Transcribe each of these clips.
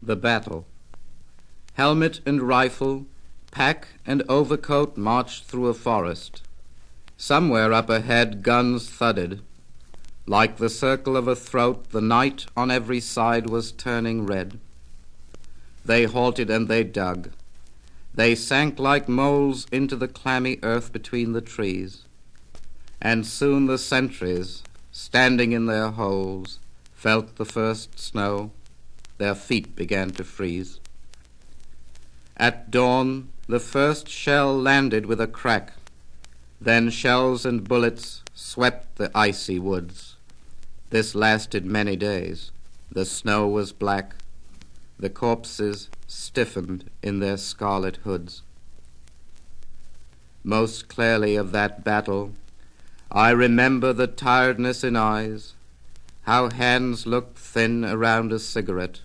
The battle. Helmet and rifle, pack and overcoat marched through a forest. Somewhere up ahead guns thudded. Like the circle of a throat, the night on every side was turning red. They halted and they dug. They sank like moles into the clammy earth between the trees. And soon the sentries, standing in their holes, felt the first snow. Their feet began to freeze. At dawn, the first shell landed with a crack. Then shells and bullets swept the icy woods. This lasted many days. The snow was black. The corpses stiffened in their scarlet hoods. Most clearly of that battle, I remember the tiredness in eyes, how hands looked thin around a cigarette,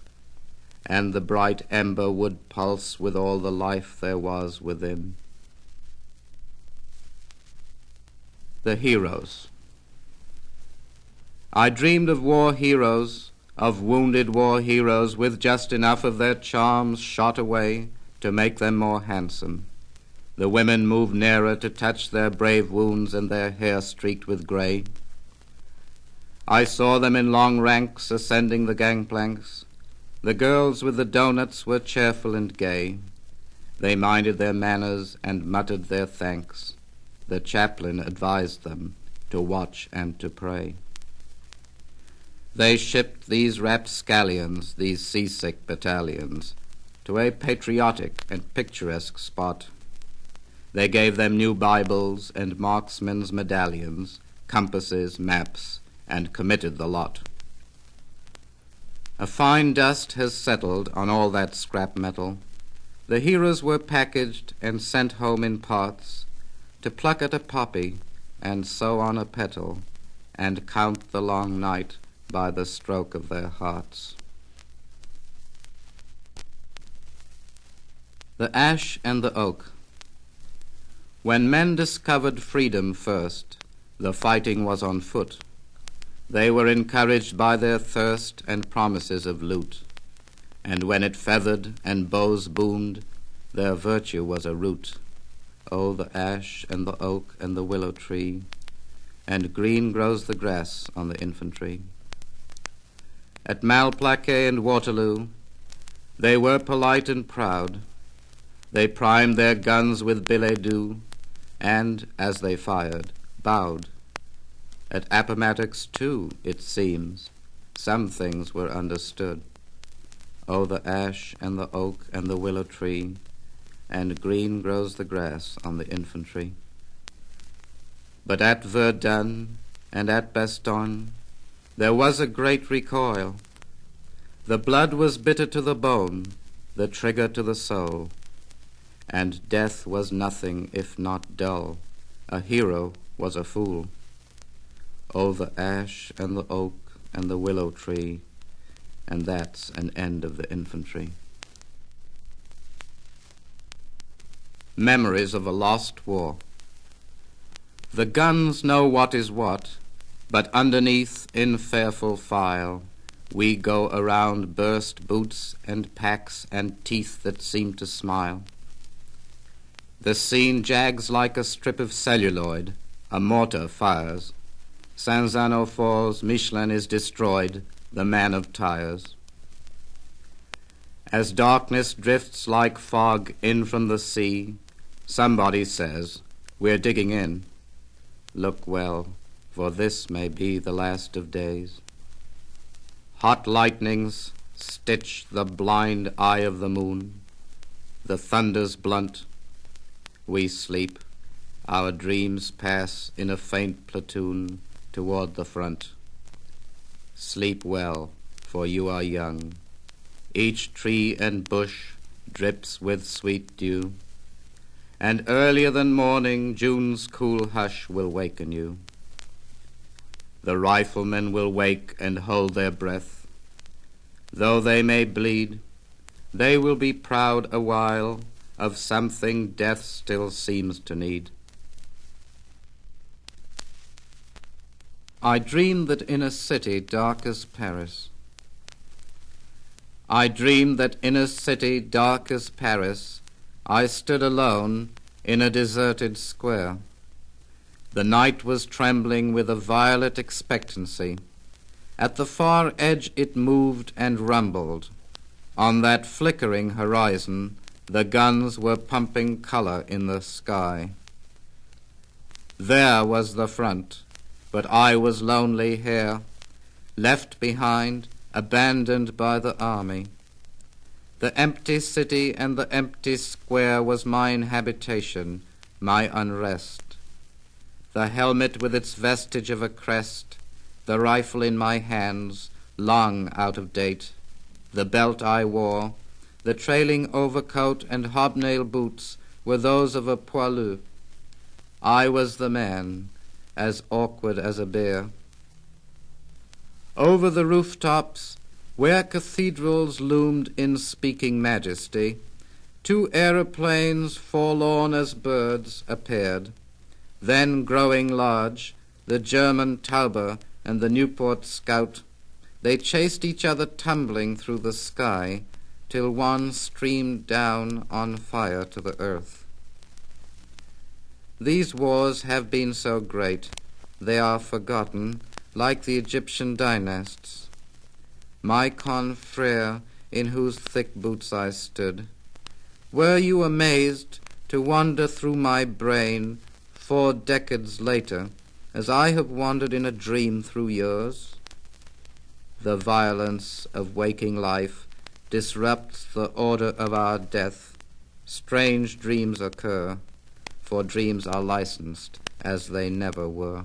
and the bright ember would pulse with all the life there was within. The heroes. I dreamed of war heroes, of wounded war heroes with just enough of their charms shot away to make them more handsome. The women moved nearer to touch their brave wounds and their hair streaked with gray. I saw them in long ranks ascending the gangplanks. The girls with the doughnuts were cheerful and gay. They minded their manners and muttered their thanks. The chaplain advised them to watch and to pray. They shipped these rapscallions, these seasick battalions, to a patriotic and picturesque spot. They gave them new Bibles and marksmen's medallions, compasses, maps, and committed the lot. A fine dust has settled on all that scrap metal. The heroes were packaged and sent home in parts to pluck at a poppy and sew on a petal and count the long night by the stroke of their hearts. The ash and the oak. When men discovered freedom first, the fighting was on foot. They were encouraged by their thirst and promises of loot, and when it feathered and bows boomed, their virtue was a root. Oh, the ash and the oak and the willow tree, and green grows the grass on the infantry. At Malplaquet and Waterloo, they were polite and proud. They primed their guns with billet doux, and, as they fired, bowed. At Appomattox, too, it seems, some things were understood. Oh, the ash and the oak and the willow tree, and green grows the grass on the infantry. But at Verdun and at Bastogne, there was a great recoil. The blood was bitter to the bone, the trigger to the soul, and death was nothing if not dull. A hero was a fool. Oh, the ash and the oak and the willow tree, and that's an end of the infantry. Memories of a lost war. The guns know what is what, but underneath in fearful file we go around burst boots and packs and teeth that seem to smile. The scene jags like a strip of celluloid. A mortar fires. Saint-Zano falls, Michelin is destroyed, the man of tires. As darkness drifts like fog in from the sea, somebody says, "We're digging in." Look well, for this may be the last of days. Hot lightnings stitch the blind eye of the moon. The thunders blunt. We sleep. Our dreams pass in a faint platoon toward the front. Sleep well, for you are young. Each tree and bush drips with sweet dew, and earlier than morning June's cool hush will waken you. The riflemen will wake and hold their breath. Though they may bleed, they will be proud awhile of something death still seems to need. I dreamed that in a city dark as Paris, I dreamed that in a city dark as Paris I stood alone in a deserted square. The night was trembling with a violet expectancy. At the far edge it moved and rumbled. On that flickering horizon the guns were pumping color in the sky. There was the front, but I was lonely here, left behind, abandoned by the army. The empty city and the empty square was mine habitation, my unrest. The helmet with its vestige of a crest, the rifle in my hands, long out of date, the belt I wore, the trailing overcoat and hobnail boots were those of a poilu. I was the man, as awkward as a bear. Over the rooftops, where cathedrals loomed in speaking majesty, 2 aeroplanes, forlorn as birds, appeared. Then, growing large, the German Taube and the Nieuport Scout, they chased each other tumbling through the sky, till one streamed down on fire to the earth. These wars have been so great, they are forgotten, like the Egyptian dynasts. My confrere, in whose thick boots I stood, were you amazed to wander through my brain 4 decades later, as I have wandered in a dream through yours? The violence of waking life disrupts the order of our death. Strange dreams occur, for dreams are licensed as they never were.